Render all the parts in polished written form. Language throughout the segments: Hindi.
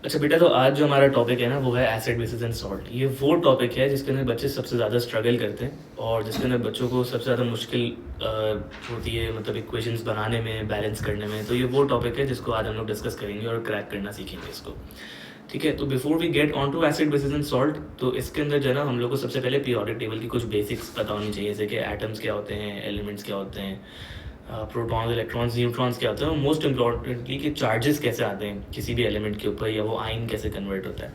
अच्छा बेटा, तो आज जो हमारा टॉपिक है ना वो है एसिड बेसिस एंड सॉल्ट। ये वो टॉपिक है जिसके अंदर बच्चे सबसे ज़्यादा स्ट्रगल करते हैं और जिसके अंदर बच्चों को सबसे ज़्यादा मुश्किल होती है, मतलब इक्वेशंस बनाने में, बैलेंस करने में। तो ये वो टॉपिक है जिसको आज हम लोग डिस्कस करेंगे और क्रैक करना सीखेंगे इसको। ठीक है, तो before we get on to acid basis and salt, तो इसके अंदर जो है ना हम लोग को सबसे पहले पीरियोडिक टेबल की कुछ बेसिक्स पता होनी चाहिए, जैसे कि एटम्स क्या होते हैं, एलिमेंट्स क्या होते हैं, प्रोटॉन्स, इलेक्ट्रॉन्स, न्यूट्रॉन्स क्या होते हैं, और मोस्ट इंपॉर्टेंटली कि चार्जेस कैसे आते हैं किसी भी एलिमेंट के ऊपर, या वो आयन कैसे कन्वर्ट होता है।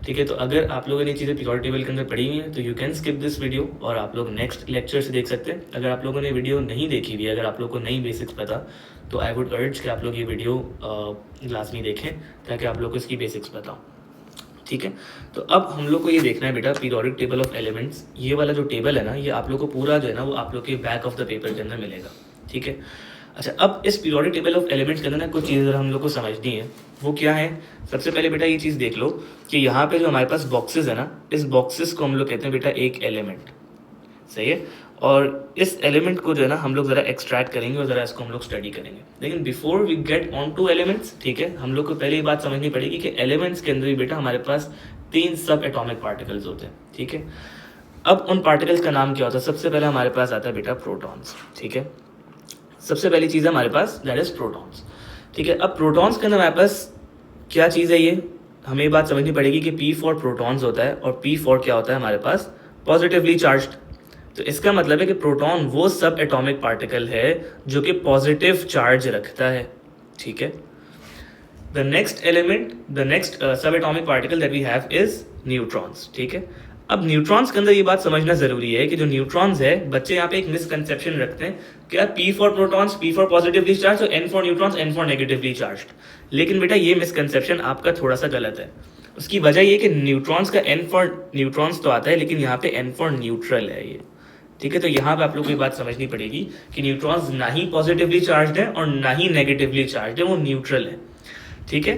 ठीक है, तो अगर आप लोगों ने ये चीज़ें पीरियोडिक टेबल के अंदर पढ़ी हुई हैं तो you can skip this video और आप लोग नेक्स्ट लेक्चर से देख सकते हैं। अगर आप लोगों ने वीडियो नहीं देखी हुई है, अगर आप लोग को नहीं बेसिक्स पता, तो आई वुड अर्ज कि आप लोग ये वीडियो लाजमी देखें ताकि आप लोग को इसकी बेसिक्स पता हो। ठीक है, तो अब हम लोग को ये देखना है बेटा, पीरियोडिक टेबल ऑफ एलिमेंट्स। ये वाला जो टेबल है ना, ये आप लोग को पूरा जो है ना वो आप लोग के बैक ऑफ द पेपर के अंदर मिलेगा। ठीक है, अच्छा, अब इस पीरियोडिक टेबल ऑफ एलिमेंट्स के अंदर ना कुछ चीज़ें हम लोग को समझनी है। वो क्या है? सबसे पहले बेटा ये चीज़ देख लो कि यहाँ पे जो हमारे पास बॉक्सेस है ना, इस बॉक्सेस को हम लोग कहते हैं बेटा एक एलिमेंट। सही है, और इस एलिमेंट को जो है ना हम लोग ज़रा एक्सट्रैक्ट करेंगे और ज़रा इसको हम लोग स्टडी करेंगे। लेकिन before we get on to elements, ठीक है, हम लोग को पहले ये बात समझनी पड़ेगी कि एलिमेंट्स के अंदर भी बेटा हमारे पास 3 सब एटॉमिक पार्टिकल्स होते हैं। ठीक है, अब उन पार्टिकल्स का नाम क्या होता है? सबसे पहले हमारे पास आता है बेटा प्रोटॉन्स। ठीक है, सबसे पहली चीज़ है हमारे पास दैट इज प्रोटॉन्स। ठीक है, अब प्रोटॉन्स के अंदर हमारे पास क्या चीज़ है, ये हमें ये बात समझनी पड़ेगी कि P फॉर प्रोटॉन्स होता है और P फॉर क्या होता है हमारे पास? Positively charged. तो इसका मतलब है कि प्रोटॉन वो सब एटॉमिक पार्टिकल है जो कि पॉजिटिव चार्ज रखता है। ठीक है, the next subatomic particle that we have is neutrons. ठीक है, अब न्यूट्रॉन्स के अंदर ये बात समझना जरूरी है कि जो न्यूट्रॉन्स है, बच्चे यहाँ पे एक मिसकंसेप्शन रखते हैं कि यार P for protons, P for positively charge, और N for neutrons, N for negatively charged. लेकिन बेटा ये मिसकंसेप्शन आपका थोड़ा सा गलत है। उसकी वजह ये कि न्यूट्रॉन्स का N फॉर न्यूट्रॉन्स तो आता है, लेकिन यहाँ पे N फॉर न्यूट्रल है ये। ठीक है, तो यहाँ पे आप लोग को ये बात समझनी पड़ेगी कि न्यूट्रॉन्स ना ही पॉजिटिवली चार्ज है और ना ही नेगेटिवली चार्ज है, वो न्यूट्रल है। ठीक है,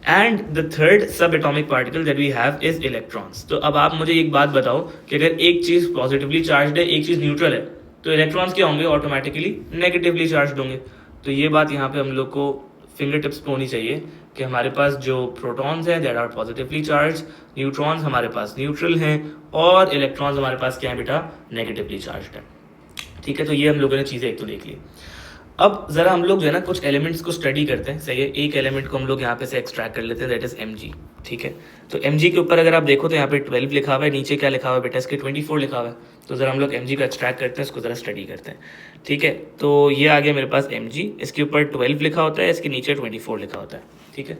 and the third subatomic particle that we have is electrons. तो अब आप मुझे एक बात बताओ कि अगर एक चीज पॉजिटिवली चार्ज है, एक चीज न्यूट्रल है, तो इलेक्ट्रॉन्स क्या होंगे? ऑटोमेटिकली नेगेटिवली चार्ज होंगे। तो ये बात यहाँ पे हम लोग को फिंगर टिप्स पे होनी चाहिए कि हमारे पास जो प्रोटॉन्स हैं that are positively charge, neutrons हमारे पास न्यूट्रल हैं, और इलेक्ट्रॉन्स हमारे पास क्या है बेटा? नेगेटिवली चार्ज है। ठीक है, तो ये हम लोगों ने चीज़ें एक तो देख ली। अब ज़रा हम लोग जो है ना कुछ एलिमेंट्स को स्टडी करते हैं। सही है, एक एलिमेंट को हम लोग यहाँ पे से एक्सट्रैक्ट कर लेते हैं, दैट इज Mg। ठीक है, तो Mg के ऊपर अगर आप देखो तो यहाँ पे 12 लिखा हुआ है, नीचे क्या लिखा हुआ है बेटा? इसके 24 लिखा हुआ है। तो ज़रा हम लोग Mg को एक्सट्रैक्ट करते हैं, इसको ज़रा स्टडी करते हैं। ठीक है, तो ये आ गया मेरे पास Mg, इसके ऊपर 12 लिखा होता है, इसके नीचे 24 लिखा होता है। ठीक है,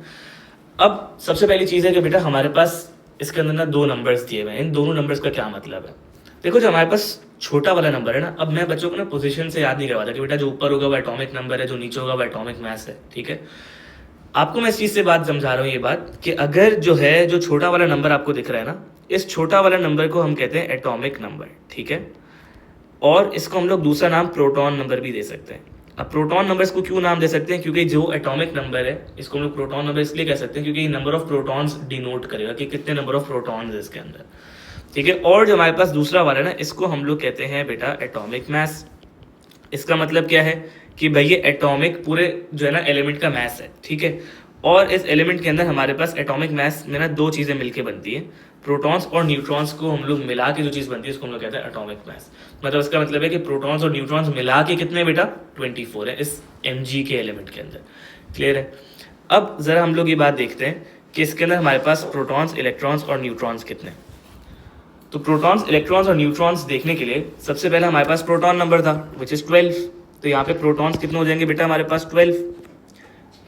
अब सबसे पहली चीज़ है कि बेटा हमारे पास इसके अंदर ना 2 नंबर्स दिए हुए हैं। इन दोनों नंबर्स का क्या मतलब है? देखो, जो हमारे पास छोटा वाला नंबर है ना, अब मैं बच्चों को ना पोजीशन से याद नहीं करवाता कि बेटा जो ऊपर होगा वो एटॉमिक नंबर है, जो नीचे होगा वो एटॉमिक मास है। ठीक है, आपको मैं इस चीज़ से बात समझा रहा हूँ, ये बात कि अगर जो है जो छोटा वाला नंबर आपको दिख रहा है ना, इस छोटा वाला नंबर को हम कहते हैं एटॉमिक नंबर। ठीक है, और इसको हम लोग दूसरा नाम प्रोटॉन नंबर भी दे सकते हैं। अब प्रोटॉन नंबर्स को क्यों नाम दे सकते हैं? क्योंकि जो एटॉमिक नंबर है इसको हम लोग प्रोटॉन नंबर इसलिए कह सकते हैं क्योंकि नंबर ऑफ प्रोटॉन्स डिनोट करेगा कि कितने नंबर ऑफ प्रोटॉन्स है इसके अंदर। ठीक है, और जो हमारे पास दूसरा वाला है ना, इसको हम लोग कहते हैं बेटा एटॉमिक मास। इसका मतलब क्या है कि भाई ये एटॉमिक पूरे जो है ना एलिमेंट का मास है। ठीक है, और इस एलिमेंट के अंदर हमारे पास एटॉमिक मास में ना 2 चीज़ें मिलके बनती है, प्रोटॉन्स और न्यूट्रॉन्स को हम लोग मिला के जो चीज़ बनती है उसको हम लोग कहते हैं एटॉमिक मास। मतलब इसका मतलब है कि प्रोटॉन्स और न्यूट्रॉन्स मिला के कितने बेटा? 24 है इस Mg के एलिमेंट के अंदर। क्लियर है? अब ज़रा हम लोग ये बात देखते हैं कि इसके अंदर हमारे पास प्रोटॉन्स, इलेक्ट्रॉन्स और न्यूट्रॉन्स कितने। तो प्रोटॉन्स, इलेक्ट्रॉन्स और न्यूट्रॉन्स देखने के लिए सबसे पहले हमारे पास प्रोटॉन नंबर था विच इज़ 12। तो यहाँ पे प्रोटॉन्स कितने हो जाएंगे बेटा हमारे पास? 12।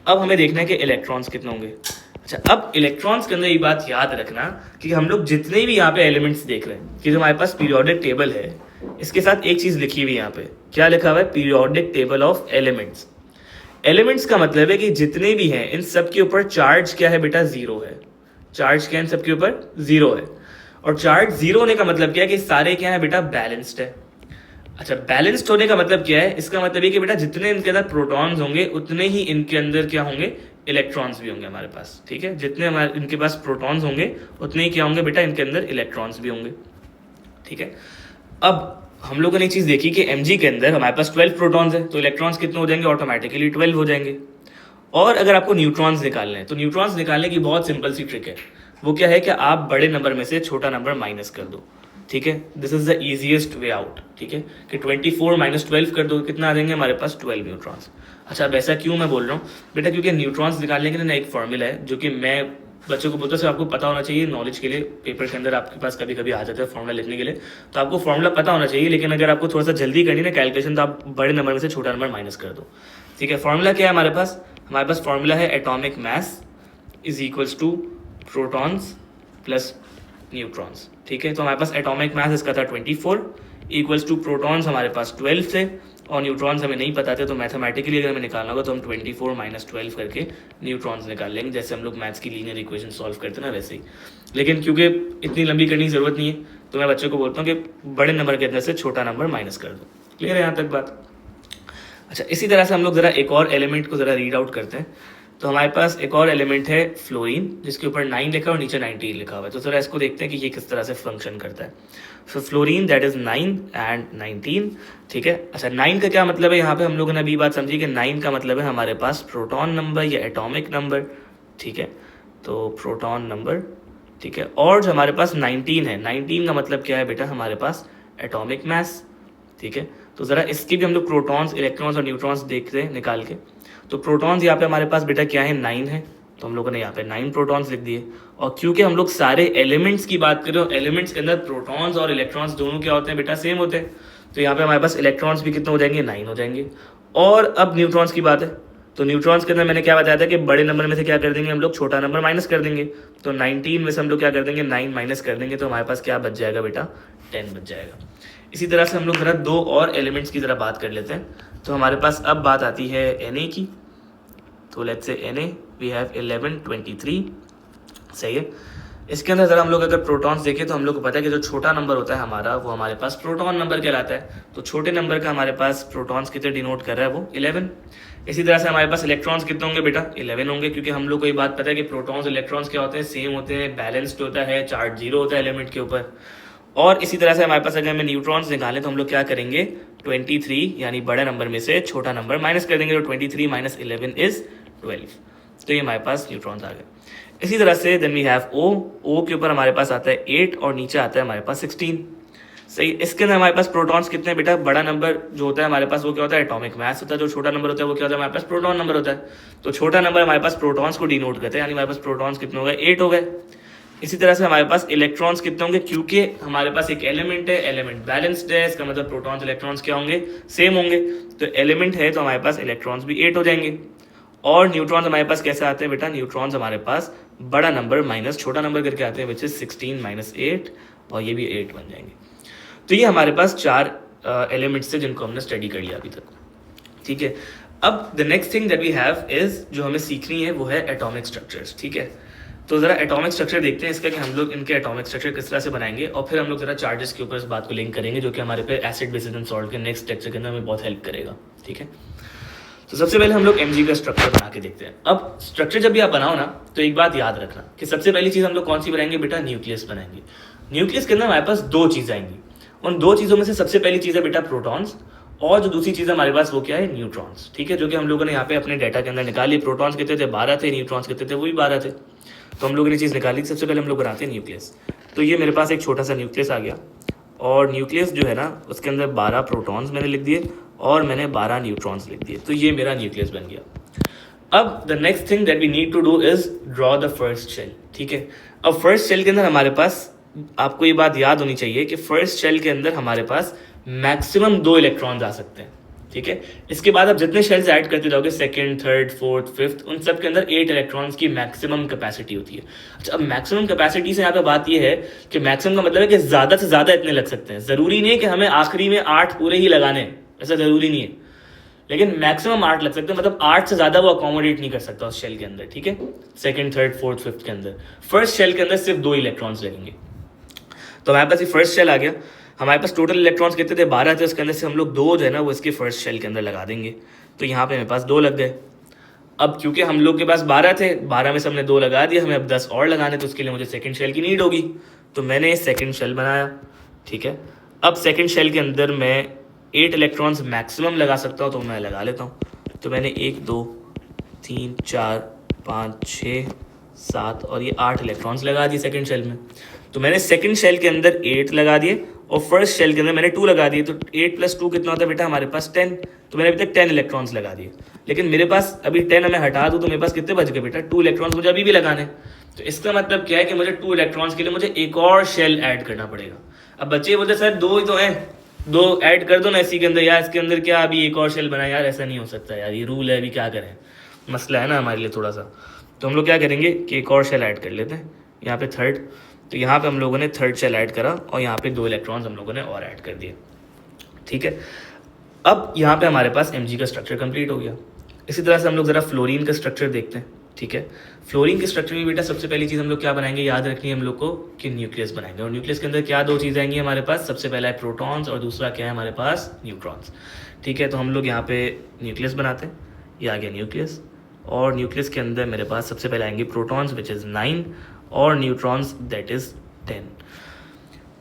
अब हमें देखना है कि इलेक्ट्रॉन्स कितने होंगे। अच्छा, अब इलेक्ट्रॉन्स के अंदर ये बात याद रखना कि हम लोग जितने भी यहाँ पे एलिमेंट्स देख रहे हैं कि जो हमारे पास पीरियोडिक टेबल है, इसके साथ एक चीज़ लिखी हुई है यहाँ पे। क्या लिखा हुआ है? Periodic table of elements. Elements का मतलब है कि जितने भी हैं इन सब के ऊपर चार्ज क्या है बेटा? 0 है। चार्ज क्या है इन सब के ऊपर? 0 है। और चार्ज 0 होने का मतलब क्या है? कि सारे क्या है बेटा? बैलेंस्ड है। अच्छा, बैलेंस्ड होने का मतलब क्या है? इसका मतलब ये कि बेटा जितने इनके अंदर प्रोटॉन्स होंगे उतने ही इनके अंदर क्या होंगे? इलेक्ट्रॉन्स भी होंगे हमारे पास। ठीक है, जितने हमारे इनके पास प्रोटॉन्स होंगे उतने ही क्या होंगे बेटा? इनके अंदर इलेक्ट्रॉन्स भी होंगे। ठीक है, अब हम लोगों ने एक चीज़ देखी कि Mg के अंदर हमारे पास 12 प्रोटॉन्स है, तो इलेक्ट्रॉन्स कितने हो जाएंगे? ऑटोमेटिकली 12 हो जाएंगे। और अगर आपको न्यूट्रॉन्स निकालने हैं तो न्यूट्रॉन्स निकालने की बहुत सिंपल सी ट्रिक है। वो क्या है कि आप बड़े नंबर में से छोटा नंबर माइनस कर दो, ठीक है। This is the easiest way out, ठीक है, कि 24 माइनस 12 कर दो, कितना आ जाएंगे हमारे पास 12 न्यूट्रॉन्स। अच्छा, अब ऐसा क्यों मैं बोल रहा हूँ बेटा, क्योंकि न्यूट्रॉन्स निकालने के लिए ना एक फॉर्मूला है जो कि मैं बच्चों को बोलता हूँ, आपको पता होना चाहिए नॉलेज के लिए। पेपर के अंदर आपके पास कभी कभी आ जाता है फॉर्मूला लिखने के लिए, तो आपको फॉर्मूला पता होना चाहिए। लेकिन अगर आपको थोड़ा सा जल्दी करनी ना कैलकुलेशन, तो आप बड़े नंबर में से छोटा नंबर माइनस कर दो, ठीक है। फॉर्मूला क्या है हमारे पास फॉर्मूला है atomic mass is equals to protons plus neutrons, ठीक है। तो हमारे पास एटॉमिक मास इसका था 24 इक्वल्स टू प्रोटॉन्स हमारे पास 12 थे और न्यूट्रॉन्स हमें नहीं पता थे। तो मैथमेटिकली अगर हमें निकालना होगा तो हम 24 माइनस 12 करके न्यूट्रॉन्स निकाल लेंगे, जैसे हम लोग मैथ्स की लीनियर इक्वेशन सॉल्व करते हैं ना वैसे ही। लेकिन क्योंकि इतनी लंबी करने की जरूरत नहीं है, तो मैं बच्चों को बोलता हूँ कि बड़े नंबर के अंदर से छोटा नंबर माइनस कर दो। क्लियर है यहाँ तक बात? अच्छा, इसी तरह से हम लोग ज़रा एक और एलिमेंट को ज़रा रीड आउट करते हैं। तो हमारे पास एक और एलिमेंट है फ्लोरीन, जिसके ऊपर 9 लिखा है और नीचे 19 लिखा हुआ है। तो ज़रा इसको देखते हैं कि ये किस तरह से फंक्शन करता है। सो फ्लोरीन दैट इज़ 9 एंड 19, ठीक है। अच्छा, 9 का क्या मतलब है यहाँ पे हम लोगों ने अभी बात समझी कि 9 का मतलब है हमारे पास प्रोटॉन नंबर या एटॉमिक नंबर, ठीक है। तो प्रोटॉन नंबर, ठीक है। और जो हमारे पास 19 है, 19 का मतलब क्या है बेटा, हमारे पास एटॉमिक मास, ठीक है। तो ज़रा इसके भी हम लोग प्रोटॉन्स, इलेक्ट्रॉन्स और न्यूट्रॉन्स देखते हैं निकाल के। तो प्रोटॉन्स यहाँ पे हमारे पास बेटा क्या है, 9 है, तो हम लोगों ने यहाँ पे 9 प्रोटॉन्स लिख दिए। और क्योंकि हम लोग सारे एलिमेंट्स की बात कर रहे हो, एलिमेंट्स के अंदर प्रोटॉन्स और इलेक्ट्रॉन्स दोनों क्या होते हैं बेटा, सेम होते हैं। तो यहाँ पे हमारे पास इलेक्ट्रॉन्स भी कितने हो जाएंगे, 9 हो जाएंगे। और अब न्यूट्रॉन्स की बात है, तो न्यूट्रॉन्स के अंदर मैंने क्या बताया था कि बड़े नंबर में से क्या कर देंगे हम लोग, छोटा नंबर माइनस कर देंगे। तो 19 में से हम लोग क्या कर देंगे, 9 माइनस कर देंगे, तो हमारे पास क्या बच जाएगा बेटा, 10 बच जाएगा। इसी तरह से हम लोग ज़रा दो और एलिमेंट्स की ज़रा बात कर लेते हैं। तो हमारे पास अब बात आती है Na की। तो let's say Na we have 11 23, सही है। इसके अंदर ज़रा हम लोग अगर प्रोटॉन्स देखें तो हम लोग को पता है कि जो छोटा नंबर होता है हमारा, वो हमारे पास प्रोटॉन नंबर कहलाता है। तो छोटे नंबर का हमारे पास प्रोटॉन्स कितने डिनोट कर रहा है, वो 11। इसी तरह से हमारे पास इलेक्ट्रॉन्स कितने होंगे बेटा, 11 होंगे, क्योंकि हम लोग को ये बात पता है कि प्रोटॉन्स इलेक्ट्रॉन्स क्या होते हैं, सेम होते हैं, बैलेंस्ड होता है, चार्ज 0 होता है एलिमेंट के ऊपर। और इसी तरह से हमारे पास अगर हमें न्यूट्रॉन्स निकालें तो हम लोग क्या करेंगे, 23 यानी बड़े नंबर में से छोटा नंबर माइनस कर देंगे। तो 23 माइनस 11 इज 12। तो ये हमारे पास न्यूट्रॉन्स आ गए। इसी तरह से देन वी हैव ओ के ऊपर हमारे पास आता है 8 और नीचे आता है हमारे पास 16, सही। इसके अंदर हमारे पास प्रोटॉन्स कितने बेटा, बड़ा नंबर जो होता है हमारे पास वो क्या होता है, एटॉमिक मास होता है। जो छोटा नंबर होता है वो क्या होता है, हमारे पास प्रोटॉन नंबर होता है। तो छोटा नंबर हमारे पास प्रोटॉन्स को डिनोट करते हैं, यानी हमारे पास प्रोटॉन्स कितने हो गए, 8 हो गए। इसी तरह से हमारे पास इलेक्ट्रॉन्स कितने होंगे, क्योंकि हमारे पास एक एलिमेंट है, एलिमेंट बैलेंस्ड है, इसका मतलब प्रोटॉन्स इलेक्ट्रॉन्स क्या होंगे, सेम होंगे। तो एलिमेंट है तो हमारे पास इलेक्ट्रॉन्स भी 8 हो जाएंगे। और न्यूट्रॉन्स हमारे पास कैसे आते हैं बेटा, न्यूट्रॉन्स हमारे पास बड़ा नंबर माइनस छोटा नंबर करके आते हैं, विच इज 16 माइनस 8, और ये भी 8 बन जाएंगे। तो ये हमारे पास 4 एलिमेंट्स थे जिनको हमने स्टडी कर लिया अभी तक, ठीक है। अब the next thing that we have is, जो हमें सीखनी है वो है एटॉमिक स्ट्रक्चर्स, ठीक है। तो ज़रा एटॉमिक स्ट्रक्चर देखते हैं इसका, कि हम लोग इनके एटॉमिक स्ट्रक्चर किस तरह से बनाएंगे, और फिर हम लोग ज़रा चार्जेस के ऊपर इस बात को लिंक करेंगे, जो कि हमारे पे एसिड बेसिस एंड सॉल्ट के नेक्स्ट लेक्चर के अंदर हमें बहुत हेल्प करेगा, ठीक है। तो सबसे पहले हम लोग Mg का स्ट्रक्चर बना के देखते हैं। अब स्ट्रक्चर जब भी आप बनाओ ना, तो एक बात याद रखना कि सबसे पहली चीज़ हम लोग कौन सी बनाएंगे बेटा, न्यूक्लियस बनाएंगे। न्यूक्लियस के अंदर हमारे पास 2 चीज़ें आएंगी। उन 2 चीज़ों में से सबसे पहली चीज़ है बेटा प्रोटॉन्स, और जो दूसरी चीज़ हमारे पास वो क्या है, न्यूट्रॉन्स, ठीक है। जो कि हम लोगों ने यहाँ पे अपने डाटा के अंदर निकाली। प्रोटॉन्स कितने थे, 12 थे, न्यूट्रॉन्स कितने थे, वो भी 12 थे। तो हम लोगों ने चीज़ निकाली। सबसे पहले हम लोग बनाते हैं न्यूक्लियस। तो ये मेरे पास एक छोटा सा न्यूक्लियस आ गया, और न्यूक्लियस जो है ना उसके अंदर 12 प्रोटॉन्स मैंने लिख दिए और मैंने 12 न्यूट्रॉन्स लिख दिए। तो ये मेरा न्यूक्लियस बन गया। अब the next thing that we need to do is draw the first shell, ठीक है। अब फर्स्ट शेल के अंदर हमारे पास, आपको ये बात याद होनी चाहिए कि फर्स्ट शेल के अंदर हमारे पास मैक्सिमम 2 इलेक्ट्रॉन्स आ सकते हैं, ठीक है। इसके बाद आप जितने शेल्स ऐड करते जाओगे, सेकंड, थर्ड, फोर्थ, फिफ्थ, उन सब के अंदर 8 इलेक्ट्रॉन्स की मैक्सिमम कैपेसिटी होती है। अच्छा, अब मैक्सिमम कैपेसिटी से यहाँ पे बात ये है कि मैक्सिमम का मतलब है कि ज़्यादा से ज़्यादा इतने लग सकते हैं। ज़रूरी नहीं है कि हमें आखिरी में 8 पूरे ही लगाने, ऐसा ज़रूरी नहीं है, लेकिन मैक्सिमम 8 लग सकते हैं। मतलब 8 से ज़्यादा वो अकोमोडेट नहीं कर सकता उस शेल के अंदर, ठीक है। सेकंड, थर्ड, फोर्थ, फिफ्थ के अंदर, फर्स्ट शेल के अंदर सिर्फ 2 इलेक्ट्रॉन्स लगेंगे। तो हमारे पास ये फर्स्ट शेल आ गया। हमारे पास टोटल इलेक्ट्रॉन्स कितने थे, 12 थे। उसके अंदर से हम लोग 2 जो है ना वो इसके फर्स्ट शेल के अंदर लगा देंगे। तो यहाँ पे मेरे पास 2 लग गए। अब क्योंकि हम लोग के पास 12 थे, 12 में से हमने 2 लगा दिया, हमें अब 10 और लगाने, तो उसके लिए मुझे सेकंड शेल की नीड होगी। तो मैंने सेकंड शेल बनाया, ठीक है। अब सेकंड शेल के अंदर मैं 8 इलेक्ट्रॉन्स मैक्सिमम लगा सकता हूँ, तो मैं लगा लेता हूँ। तो मैंने 1 2 3 4 5 6 7 और ये 8 इलेक्ट्रॉन्स लगा दिए सेकंड शेल में। तो मैंने सेकंड शेल के अंदर 8 लगा दिए और फर्स्ट शेल के अंदर मैंने 2 लगा दिए। तो 8 + 2 कितना होता है बेटा हमारे पास 10। तो मैंने अभी तक 10 इलेक्ट्रॉन्स लगा दिए, लेकिन मेरे पास अभी 10 मैं हटा दूँ तो मेरे पास कितने बच गए बेटा? 2 इलेक्ट्रॉन्स मुझे अभी भी लगाने। तो इसका मतलब क्या है कि मुझे 2 इलेक्ट्रॉन्स के लिए मुझे एक और शेल ऐड करना पड़ेगा। अब बच्चे बोलते सर 2 ही तो हैं, 2 ऐड कर दो ना इसी के अंदर। यार इसके अंदर क्या अभी एक और शेल बना? यार ऐसा नहीं हो सकता यार, ये रूल है, अभी क्या करें, मसला है ना हमारे लिए थोड़ा सा। तो हम लोग क्या करेंगे कि एक और शेल ऐड कर लेते हैं यहाँ पे थर्ड। तो यहाँ पे हम लोगों ने थर्ड शेल ऐड करा और यहाँ पे 2 इलेक्ट्रॉन्स हम लोगों ने और ऐड कर दिए। ठीक है, अब यहाँ पे हमारे पास Mg का स्ट्रक्चर कंप्लीट हो गया। इसी तरह से हम लोग ज़रा फ्लोरीन का स्ट्रक्चर देखते हैं। ठीक है, फ्लोरीन के स्ट्रक्चर में बेटा सबसे पहली चीज़ हम लोग क्या बनाएंगे, याद रखनी है हम लोग को कि न्यूक्लियस बनाएंगे। और न्यूक्लियस के अंदर क्या 2 चीज़ें आएंगी हमारे पास? सबसे पहला है प्रोटॉन्स और दूसरा क्या है हमारे पास? न्यूट्रॉन्स। ठीक है, तो हम लोग यहाँ पे न्यूक्लियस बनाते हैं। ये आ गया न्यूक्लियस, और न्यूक्लियस के अंदर मेरे पास सबसे पहले आएंगे प्रोटॉन्स विच इज़ 9 और न्यूट्रॉन्स दैट इज़ 10।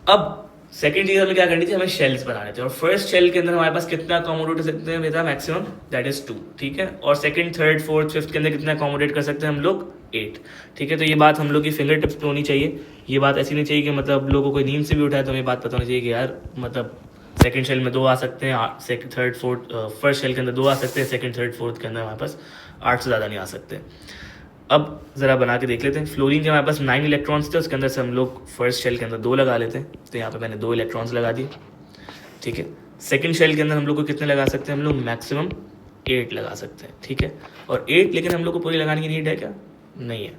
अब सेकेंड चीज़ हमें क्या करनी थी, हमें शेल्स बनाने थे। और फर्स्ट शेल के अंदर हमारे पास कितना अकोमोडेट कर सकते हैं बेटा? Maximum that is 2। ठीक है, और सेकंड थर्ड फोर्थ फिफ्थ के अंदर कितना अकोमोडेट कर सकते हैं हम लोग? 8। ठीक है, तो ये बात हम लोग की फिंगर टिप्स पे होनी चाहिए। ये बात ऐसी नहीं चाहिए कि मतलब लोगों को कोई नींद से भी उठाए तो हमें बात पता होनी चाहिए कि यार मतलब सेकंड शेल में 2 आ सकते हैं, second third fourth first shell के अंदर 2 आ सकते हैं, सेकंड थर्ड फोर्थ के अंदर हमारे पास 8 से ज़्यादा नहीं आ सकते। अब ज़रा बना के देख लेते हैं। फ्लोरीन के हमारे पास 9 इलेक्ट्रॉन्स थे, उसके अंदर से हम लोग फर्स्ट शेल के अंदर 2 लगा लेते हैं। तो यहाँ पे मैंने 2 इलेक्ट्रॉन्स लगा दिए। ठीक है, सेकंड शेल के अंदर हम लोग को कितने लगा सकते हैं? हम लोग मैक्सिमम 8 लगा सकते हैं। ठीक है, और 8 लेकिन हम लोग को पूरी लगाने की नीड है क्या? नहीं है।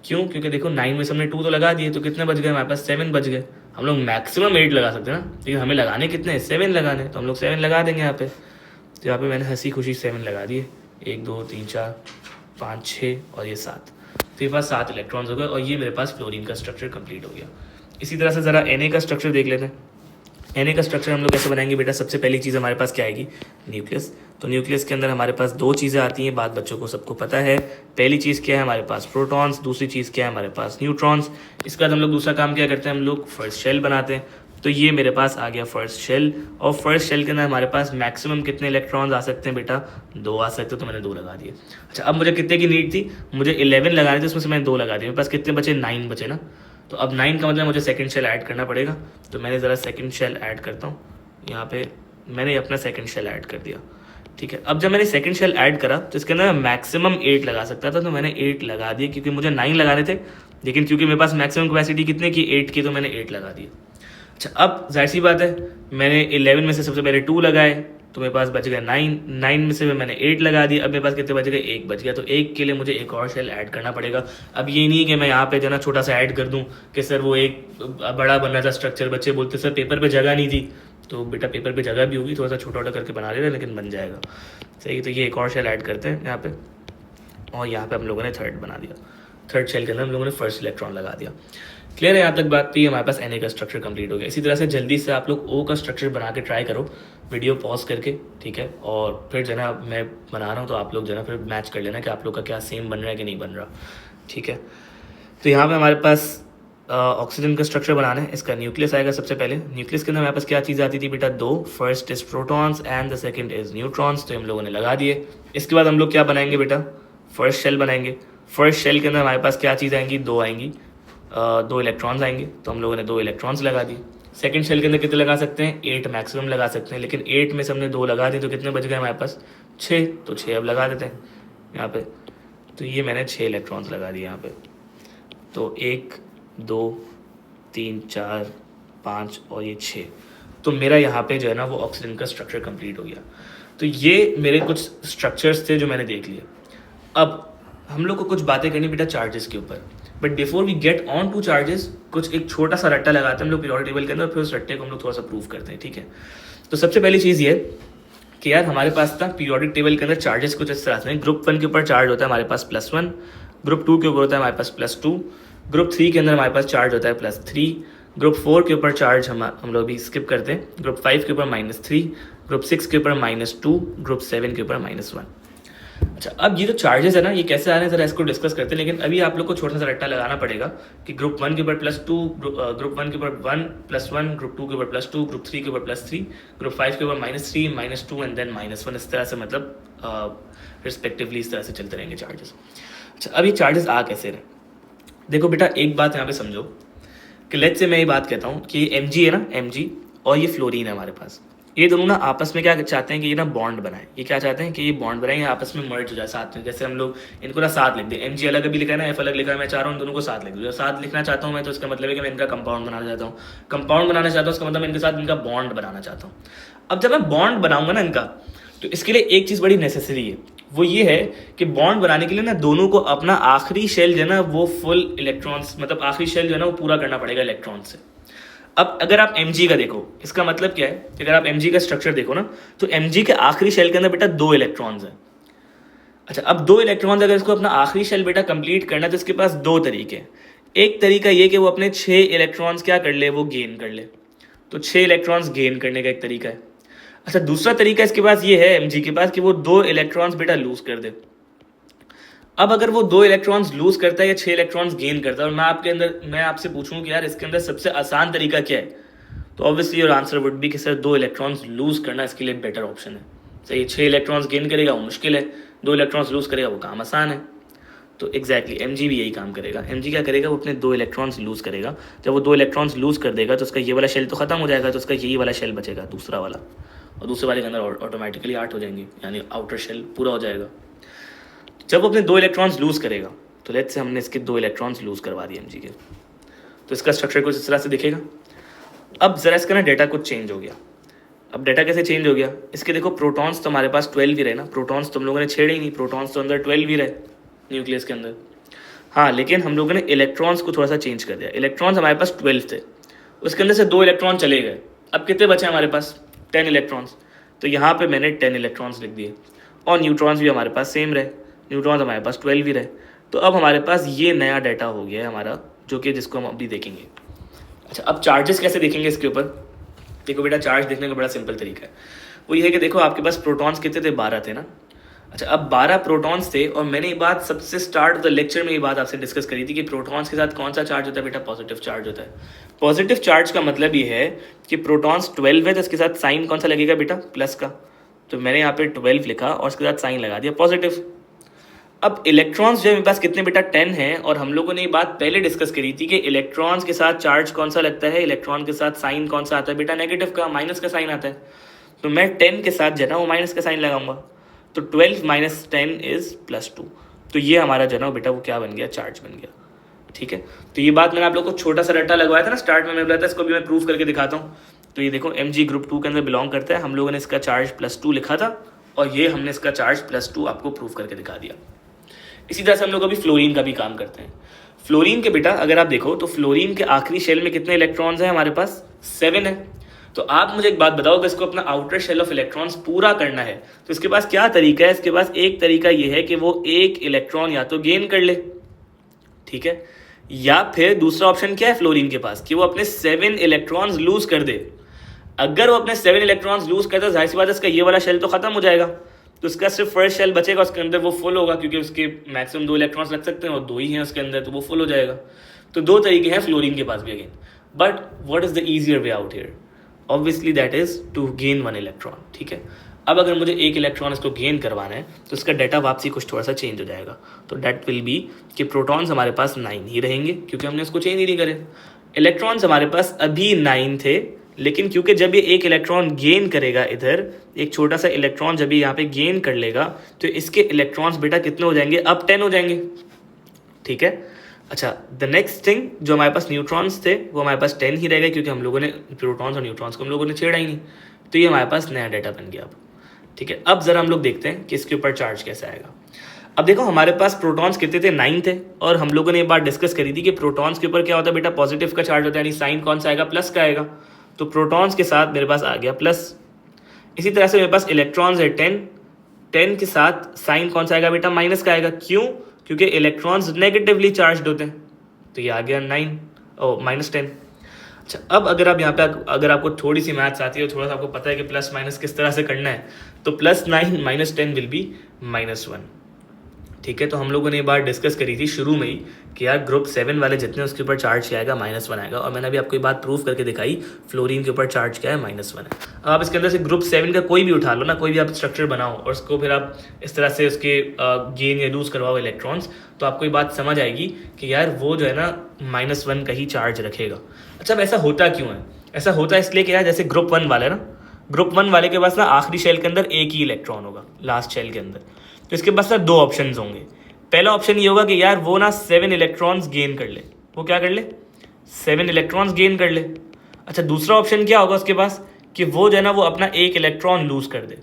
क्यों? क्योंकि देखो 9 में से हमने 2 तो लगा दिए, तो कितने बच गए हमारे पास? 7 बच गए। हम लोग मैक्सिमम 8 लगा सकते हैं ना, लेकिन हमें लगाने कितने हैं? 7 लगाने। तो हम लोग 7 लगा देंगे यहाँ पे। तो यहाँ पे मैंने हंसी खुशी 7 लगा दिए। 1 2 3 4 5 6 और ये 7। तो ये पास 7 इलेक्ट्रॉन्स हो गए और ये मेरे पास फ्लोरीन का स्ट्रक्चर कंप्लीट हो गया। इसी तरह से ज़रा Na का स्ट्रक्चर देख लेते हैं। Na का स्ट्रक्चर हम लोग कैसे बनाएंगे बेटा? सबसे पहली चीज़ हमारे पास क्या आएगी? न्यूक्लियस। तो न्यूक्लियस के अंदर हमारे पास 2 चीज़ें आती हैं, बात बच्चों को सबको पता है। पहली चीज़ क्या है हमारे पास? प्रोटॉन्स। दूसरी चीज़ क्या है हमारे पास? न्यूट्रॉन्स। इसके बाद हम लोग दूसरा काम क्या करते हैं? हम लोग फर्स्ट शेल बनाते हैं। तो ये मेरे पास आ गया फर्स्ट शेल, और फर्स्ट शेल के अंदर हमारे पास मैक्सिमम कितने इलेक्ट्रॉन्स आ सकते हैं बेटा? 2 आ सकते हैं, तो मैंने 2 लगा दिए। अच्छा, अब मुझे कितने की नीड थी? मुझे 11 लगाने थे, उसमें से मैंने 2 लगा दिए। मेरे पास कितने बचे? 9 बचे ना। तो अब 9 का मतलब मुझे सेकंड शेल ऐड करना पड़ेगा। तो मैंने ज़रा सेकंड शेल ऐड करता हूँ। यहाँ पे मैंने अपना सेकंड शेल ऐड कर दिया। ठीक है, अब जब मैंने सेकंड शेल ऐड करा तो इसके अंदर मैं मैक्सिमम 8 लगा सकता था, तो मैंने 8 लगा दिए, क्योंकि मुझे 9 लगाने थे, लेकिन क्योंकि मेरे पास मैक्सिमम कैपेसिटी कितने की? 8 की, तो मैंने 8 लगा दिए। अच्छा, अब जाहिर सी बात है, मैंने 11 में से सबसे पहले 2 लगाए, तो मेरे पास बच गए 9 में से मैंने 8 लगा दिए। अब मेरे पास कितने बच गए? 1 बच गया। तो 1 के लिए मुझे एक और शेल ऐड करना पड़ेगा। अब ये नहीं कि मैं यहाँ पे जो ना छोटा सा ऐड कर दूँ कि सर वो एक बड़ा बनना था स्ट्रक्चर। बच्चे बोलते सर पेपर पे जगह नहीं थी। तो बेटा पेपर पे जगह भी होगी, थोड़ा सा छोटा छोटा करके बना लेना, लेकिन बन जाएगा। सही, तो ये एक और शेल ऐड करते हैं यहाँ पे, और यहाँ पे हम लोगों ने थर्ड बना दिया। थर्ड शेल के अंदर हम लोगों ने फर्स्ट इलेक्ट्रॉन लगा दिया। क्लियर है यहाँ तक बात? तो ये हमारे पास Na का स्ट्रक्चर कंप्लीट हो गया। इसी तरह से जल्दी से आप लोग O का स्ट्रक्चर बना के ट्राई करो, वीडियो पॉज करके। ठीक है, और फिर जो ना मैं बना रहा हूँ तो आप लोग जो ना फिर मैच कर लेना कि आप लोग का क्या सेम बन रहा है कि नहीं बन रहा। ठीक है, तो यहाँ पे हमारे पास ऑक्सीजन का स्ट्रक्चर बनाना है। इसका न्यूक्लियस आएगा सबसे पहले। न्यूक्लियस के अंदर हमारे पास क्या चीज़ आती थी बेटा? 2। First is protons and the second is neutrons. तो हम लोगों ने लगा दिए। इसके बाद हम लोग क्या बनाएंगे बेटा? फर्स्ट शेल बनाएंगे। फर्स्ट शेल के अंदर हमारे पास क्या चीज़ आएंगी? 2 आएंगी, 2 इलेक्ट्रॉन्स आएंगे, तो हम लोगों ने 2 इलेक्ट्रॉन्स लगा दिए। सेकंड शेल के अंदर कितने लगा सकते हैं? 8 मैक्सिमम लगा सकते हैं, लेकिन 8 में से हमने 2 लगा दिए, तो कितने बच गए हमारे पास? 6। तो 6 अब लगा देते हैं यहाँ पे। तो ये मैंने 6 इलेक्ट्रॉन्स लगा दिए यहाँ पे। तो 1 2 3 4 5 और ये 6। तो मेरा यहाँ पे जो है ना वो ऑक्सीजन का स्ट्रक्चर कंप्लीट हो गया। तो ये मेरे कुछ स्ट्रक्चर्स थे जो मैंने देख लिए। अब हम लोग को कुछ बातें करनी बेटा चार्जेस के ऊपर, but before we get on to charges कुछ एक छोटा सा रट्टा लगाते हैं हम लोग पीरियोडिक टेबल के अंदर, फिर उस रट्टे को हम लोग थोड़ा सा प्रूव करते हैं। ठीक है, तो सबसे पहली चीज़ ये कि यार हमारे पास था पीरियोडिक टेबल के अंदर चार्जेस कुछ इस तरह से। ग्रुप 1 के ऊपर चार्ज होता है हमारे पास +1, ग्रुप 2 के ऊपर होता है हमारे पास +2, ग्रुप 3 के अंदर हमारे पास चार्ज होता है +3, ग्रुप 4 के ऊपर चार्ज हम लोग भी स्किप करते हैं, ग्रुप 5 के ऊपर -3, ग्रुप 6 के ऊपर -2, ग्रुप 7 के ऊपर -1। अच्छा, अब ये जो चार्जेस है ना ये कैसे आ रहे हैं ज़रा इसको डिस्कस करते हैं, लेकिन अभी आप लोग को छोटा सा रट्टा लगाना पड़ेगा कि ग्रुप 1 के ऊपर +2, ग्रुप 1 के ऊपर 1+1, ग्रुप 2 के ऊपर +2, ग्रुप 3 के ऊपर +3, ग्रुप 5 के ऊपर -3, -2 एंड देन -1। इस तरह से मतलब रिस्पेक्टिवली इस तरह से चलते रहेंगे चार्जेस। अच्छा, अब ये चार्जेस आ कैसे रहे? देखो बेटा, एक बात यहाँ पे समझो कि लेट्स से मैं ये बात कहता हूँ कि एम है ना, एम और ये फ्लोरीन है हमारे पास, ये दोनों ना आपस में क्या चाहते हैं कि ये ना बॉन्ड बनाए। ये क्या चाहते हैं कि ये बॉन्ड बनाए, ये आपस में मर्ज हो जाए साथ में। जैसे हम लोग इनको ना साथ लिख दें, एम अलग भी लिखा है ना, एफ अलग लिखा है, मैं चाह रहा हूँ दोनों को साथ लिख दूँ। साथ लिखना चाहता हूँ मैं, तो इसका मतलब है कि मैं इनका कंपाउंड बनाना चाहता हूँ। कंपाउंड बनाना चाहता हूँ, इसका मतलब मैं इनके साथ इनका बॉन्ड बनाना चाहता हूँ। अब जब मैं बॉन्ड बनाऊंगा ना इनका, तो इसके लिए एक चीज़ बड़ी नेसेसरी है, वो ये है कि बॉन्ड बनाने के लिए ना दोनों को अपना आखिरी शेल जो है ना वो फुल इलेक्ट्रॉन्स, मतलब आखिरी शेल जो है ना वो पूरा करना पड़ेगा इलेक्ट्रॉन से। अब अगर आप mg का देखो, इसका मतलब क्या है कि अगर आप mg का स्ट्रक्चर देखो ना, तो mg के आखिरी शेल के अंदर बेटा 2 इलेक्ट्रॉन्स हैं। अच्छा, अब 2 इलेक्ट्रॉन्स अगर इसको अपना आखिरी शेल बेटा कंप्लीट करना है, तो इसके पास 2 तरीके हैं। एक तरीका ये कि वो अपने 6 इलेक्ट्रॉन्स क्या कर ले, वो गेन कर ले, तो 6 इलेक्ट्रॉन्स गेन करने का एक तरीका है। अच्छा, दूसरा तरीका इसके पास ये है mg के पास कि वो 2 इलेक्ट्रॉन्स बेटा लूज कर दे। अब अगर वो 2 इलेक्ट्रॉन्स लूज करता है या 6 इलेक्ट्रॉन्स गेन करता है, और मैं आपसे पूछूं कि यार इसके अंदर सबसे आसान तरीका क्या है, तो obviously your answer would be कि सर 2 इलेक्ट्रॉन्स लूज करना इसके लिए बेटर ऑप्शन है। सही, 6 इलेक्ट्रॉन्स गेन करेगा वो मुश्किल है, 2 इलेक्ट्रॉन्स लूज करेगा वो काम आसान है। तो एग्जैक्टली mg भी यही काम करेगा। mg क्या करेगा, वो अपने 2 इलेक्ट्रॉन्स लूज करेगा। जब वो 2 इलेक्ट्रॉन्स लूज कर देगा तो उसका ये वाला शेल तो खत्म हो जाएगा, तो उसका यही वाला शेल बचेगा, दूसरा वाला, और दूसरे वाले के अंदर ऑटोमेटिकली 8 हो जाएंगे, यानी आउटर शेल पूरा हो जाएगा। जब वो अपने 2 इलेक्ट्रॉन्स लूज करेगा, तो लेट्स से हमने इसके 2 इलेक्ट्रॉन्स लूज करवा दिए mg के, तो इसका स्ट्रक्चर कुछ इस तरह से दिखेगा। अब जरा इसका ना डेटा कुछ चेंज हो गया। अब डेटा कैसे चेंज हो गया, इसके देखो प्रोटॉन्स तो हमारे पास 12 ही रहे ना, प्रोटॉन्स तो हम लोगों ने छेड़े ही नहीं, प्रोटॉन्स तो अंदर 12 ही रहे न्यूक्लियस के अंदर। हाँ, लेकिन हम लोगों ने इलेक्ट्रॉन्स को थोड़ा सा चेंज कर दिया। इलेक्ट्रॉन्स हमारे पास 12 थे, उसके अंदर से 2 इलेक्ट्रॉन चले गए। अब कितने बचे हमारे पास, 10 इलेक्ट्रॉन्स। तो यहाँ पर मैंने 10 इलेक्ट्रॉन्स लिख दिए, और न्यूट्रॉन्स भी हमारे पास सेम रहे, न्यूट्रॉन्स हमारे पास 12 ही रहे। तो अब हमारे पास ये नया डाटा हो गया है हमारा, जो कि जिसको हम अभी देखेंगे। अच्छा, अब चार्जेस कैसे देखेंगे इसके ऊपर? देखो बेटा, चार्ज देखने का बड़ा सिंपल तरीका है, वो ये है कि देखो आपके पास प्रोटॉन्स कितने थे, 12 थे ना। अच्छा, अब 12 प्रोटॉन्स थे, और मैंने ये बात सबसे स्टार्ट ऑफ द लेक्चर में ये बात आपसे डिस्कस करी थी कि प्रोटॉन्स के साथ कौन सा चार्ज होता है बेटा, पॉजिटिव चार्ज होता है। पॉजिटिव चार्ज का मतलब ये है कि प्रोटॉन्स 12 है, तो इसके साथ साइन कौन सा लगेगा बेटा, प्लस का। तो मैंने यहाँ पे 12 लिखा और उसके साथ साइन लगा दिया पॉजिटिव। अब इलेक्ट्रॉन्स जो है मेरे पास कितने बेटा, 10 हैं, और हम लोगों ने ये बात पहले डिस्कस करी थी कि इलेक्ट्रॉन्स के साथ चार्ज कौन सा लगता है, इलेक्ट्रॉन के साथ साइन कौन सा आता है बेटा, नेगेटिव का, माइनस का साइन आता है। तो मैं 10 के साथ जो है ना वो माइनस का साइन लगाऊंगा, तो 12 माइनस 10 इज +2। तो ये हमारा जो है ना बेटा वो क्या बन गया, चार्ज बन गया। ठीक है, तो ये बात मैंने आप लोग को छोटा सा रट्टा लगवाया था ना स्टार्ट में, मैं बोला था इसको भी मैं प्रूफ करके दिखाता हूँ। तो ये देखो mg ग्रुप 2 के अंदर बिलोंग करता है, हम लोगों ने इसका चार्ज +2 लिखा था, और ये हमने इसका चार्ज +2 आपको प्रूफ करके दिखा दिया। इसी तरह से हम लोग अभी फ्लोरीन का भी काम करते हैं। फ्लोरीन के बेटा अगर आप देखो तो फ्लोरीन के आखिरी शेल में कितने इलेक्ट्रॉन्स हैं हमारे पास, 7 है। तो आप मुझे एक बात बताओ, अगर इसको अपना आउटर शेल ऑफ इलेक्ट्रॉन्स पूरा करना है तो इसके पास क्या तरीका है? इसके पास एक तरीका ये है कि वो 1 इलेक्ट्रॉन या तो गेन कर ले, ठीक है, या फिर दूसरा ऑप्शन क्या है फ्लोरीन के पास, कि वो अपने 7 इलेक्ट्रॉन्स लूज कर दे। अगर वो अपने 7 इलेक्ट्रॉन्स लूज करता है, जाहिर सी बात है इसका ये वाला शेल तो खत्म हो जाएगा, तो उसका सिर्फ फर्स्ट शेल बचेगा, उसके अंदर वो फुल होगा, क्योंकि उसके मैक्सिमम 2 इलेक्ट्रॉन्स लग सकते हैं और 2 ही हैं उसके अंदर, तो वो फुल हो जाएगा। तो 2 तरीके हैं फ्लोरीन के पास भी again, but what is the easier way out here? Obviously that is to gain 1 electron. ठीक है, अब अगर मुझे 1 इलेक्ट्रॉन इसको गेन करवाना है तो इसका डाटा वापसी कुछ थोड़ा सा चेंज हो जाएगा। तो दैट विल बी कि प्रोटॉन्स हमारे पास 9 ही रहेंगे, क्योंकि हमने इसको चेंज ही नहीं करे। इलेक्ट्रॉन्स हमारे पास अभी 9 थे, लेकिन क्योंकि जब ये 1 इलेक्ट्रॉन गेन करेगा, इधर एक छोटा सा इलेक्ट्रॉन जब ये यहाँ पे गेन कर लेगा, तो इसके इलेक्ट्रॉन्स बेटा कितने हो जाएंगे, अब 10 हो जाएंगे। ठीक है, अच्छा, द नेक्स्ट थिंग, जो हमारे पास न्यूट्रॉन्स थे वो हमारे पास 10 ही रह गए, क्योंकि हम लोगों ने प्रोटॉन्स और न्यूट्रॉन्स को हम लोगों ने छेड़ा ही नहीं। तो ये हमारे पास नया डाटा बन गया अब। ठीक है, अब जरा हम लोग देखते हैं कि इसके ऊपर चार्ज कैसा आएगा। अब देखो हमारे पास प्रोटॉन्स कितने थे, 9 थे, और हम लोगों ने ये बात डिस्कस करी थी कि प्रोटॉन्स के ऊपर क्या होता है बेटा, पॉजिटिव का चार्ज होता है, यानी साइन कौन सा आएगा, प्लस का आएगा। तो प्रोटॉन्स के साथ मेरे पास आ गया प्लस। इसी तरह से मेरे पास इलेक्ट्रॉन्स है 10 के साथ साइन कौन सा आएगा बेटा, माइनस का आएगा। क्यों? क्योंकि इलेक्ट्रॉन्स नेगेटिवली चार्ज होते हैं, तो ये आ गया -10। अच्छा, अब अगर आप यहाँ पे अगर आपको थोड़ी सी मैथ्स आती है, थोड़ा सा आपको पता है कि प्लस माइनस किस तरह से करना है, तो +9 - 10 विल बी -1। ठीक है। तो हम लोगों ने ये बात डिस्कस करी थी शुरू में ही कि यार ग्रुप 7 वाले जितने उसके ऊपर चार्ज क्या आएगा -1 आएगा, और मैंने अभी आपको ये बात प्रूव करके दिखाई फ्लोरीन के ऊपर चार्ज क्या है -1 है। अब आप इसके अंदर से ग्रुप 7 का कोई भी उठा लो ना, कोई भी आप स्ट्रक्चर बनाओ और उसको फिर आप इस तरह से उसके गेन या लूज करवाओ इलेक्ट्रॉन्स, तो आपको ये बात समझ आएगी कि यार वो जो है ना -1 का ही चार्ज रखेगा। अच्छा, अब ऐसा होता क्यों है? ऐसा होता है इसलिए कि यार जैसे ग्रुप 1 वाले ना, ग्रुप 1 वाले के पास ना आखिरी शेल के अंदर एक ही इलेक्ट्रॉन होगा, लास्ट शेल के अंदर। तो इसके पास ना 2 ऑप्शंस होंगे। पहला ऑप्शन ये होगा कि यार वो ना 7 इलेक्ट्रॉन्स गेन कर ले। वो क्या कर ले? 7 इलेक्ट्रॉन्स गेन कर ले। अच्छा, दूसरा ऑप्शन क्या होगा उसके पास कि वो जो है ना वो अपना 1 इलेक्ट्रॉन लूज कर दे।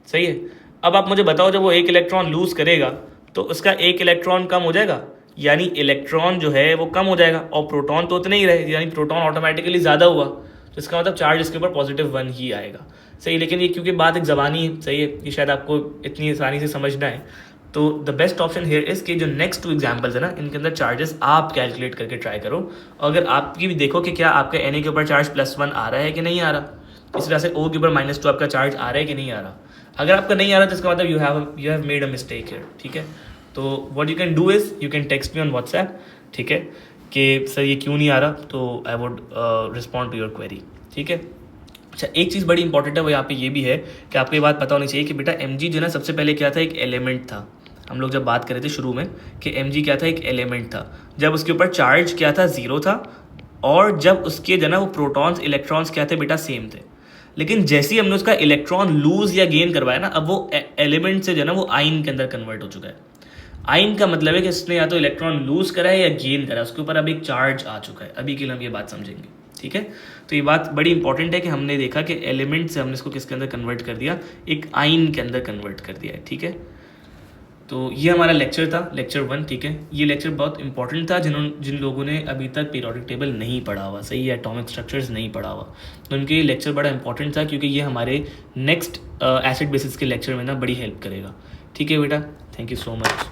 सही है। अब आप मुझे बताओ, जब वो 1 इलेक्ट्रॉन लूज करेगा तो उसका 1 इलेक्ट्रॉन कम हो जाएगा, यानी इलेक्ट्रॉन जो है वो कम हो जाएगा, और प्रोटॉन तो उतने ही रहे, यानी प्रोटॉन ऑटोमेटिकली ज़्यादा हुआ। तो इसका मतलब चार्ज इसके ऊपर +1 ही आएगा। सही, लेकिन ये क्योंकि बात एक ज़बानी है, सही है, ये शायद आपको इतनी आसानी से समझना है। तो the best option here is कि जो नेक्स्ट 2 एग्जाम्पल्स है ना, इनके अंदर चार्जेस आप कैलकुलेट करके ट्राई करो। अगर आपकी भी देखो कि क्या आपके Na के ऊपर चार्ज +1 आ रहा है कि नहीं आ रहा, इस तरह से O के ऊपर -2 आपका चार्ज आ रहा है कि नहीं आ रहा। अगर आपका नहीं आ रहा तो इसका मतलब you have made a mistake here. ठीक है, तो what you can do is you can text me on WhatsApp, ठीक है, कि सर ये क्यों नहीं आ रहा, तो I would respond to your query. ठीक है। अच्छा, एक चीज़ बड़ी इंपॉर्टेंट है, वो यहाँ पे ये भी है कि आपको ये बात पता होनी चाहिए कि बेटा Mg जो है ना सबसे पहले क्या था, एक एलिमेंट था। हम लोग जब बात कर रहे थे शुरू में कि Mg क्या था, एक एलिमेंट था। जब उसके ऊपर चार्ज क्या था, 0 था, और जब उसके जो है ना वो प्रोटॉन्स इलेक्ट्रॉन्स क्या थे बेटा, सेम थे। लेकिन जैसे ही हमने उसका इलेक्ट्रॉन लूज या गेन करवाया ना, अब वो एलिमेंट से जो है ना वो आइन के अंदर कन्वर्ट हो चुका है। आइन का मतलब है कि इसने या तो इलेक्ट्रॉन लूज करा है या गेन करा है, उसके ऊपर अब एक चार्ज आ चुका है। अभी के लिए हम ये बात समझेंगे। ठीक है, तो ये बात बड़ी इंपॉर्टेंट है कि हमने देखा कि एलिमेंट से हमने इसको किसके अंदर कन्वर्ट कर दिया, एक आइन के अंदर कन्वर्ट कर दिया है। ठीक है, तो ये हमारा लेक्चर था, लेक्चर 1। ठीक है, ये लेक्चर बहुत इंपॉर्टेंट था जिन लोगों ने अभी तक पीरियोडिक टेबल नहीं पढ़ा हुआ, सही है, एटॉमिक स्ट्रक्चर्स नहीं पढ़ा हुआ, तो उनके ये लेक्चर बड़ा इंपॉर्टेंट था, क्योंकि ये हमारे नेक्स्ट एसिड बेसिस के लेक्चर में ना बड़ी हेल्प करेगा। ठीक है बेटा, थैंक यू सो मच।